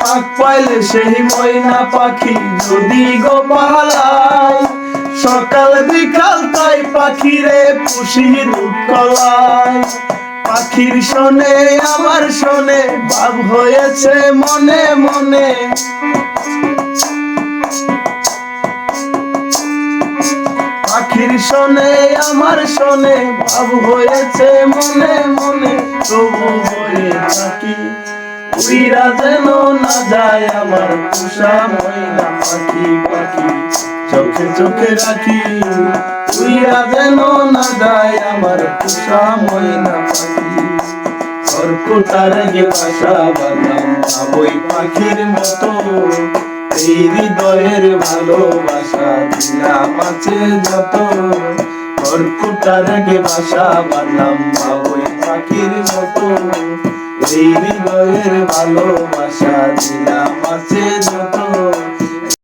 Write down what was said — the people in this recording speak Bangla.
পাক পাইলে সেই ময়না পাখি যদি গো পালায়, সকাল বিকাল তাই পাখিরে পুষি দুধ কলায়। পাখির শোনে আমার শোনে ভাব হয়েছে মনে মনে, পাখির শোনে আমার শোনে ভাব হয়েছে মনে মনে। তবু হয়ে থাকি উইরা যেন না যায় আমার পোষা ময়না পাখি, পাখি চোখে চোখে রাখি উইরা যেন না যায় আমার পোষা ময়না পাখি। খড়কুটার গে বাসা বাঁধলাম ওই পাখির মতো, এই হৃদয়ের ভালোবাসা দিলাম আছে যত। খড়কুটার গে বাসা বাঁধলাম ওই পাখির মতো, এই হৃদয়ের ভালোবাসা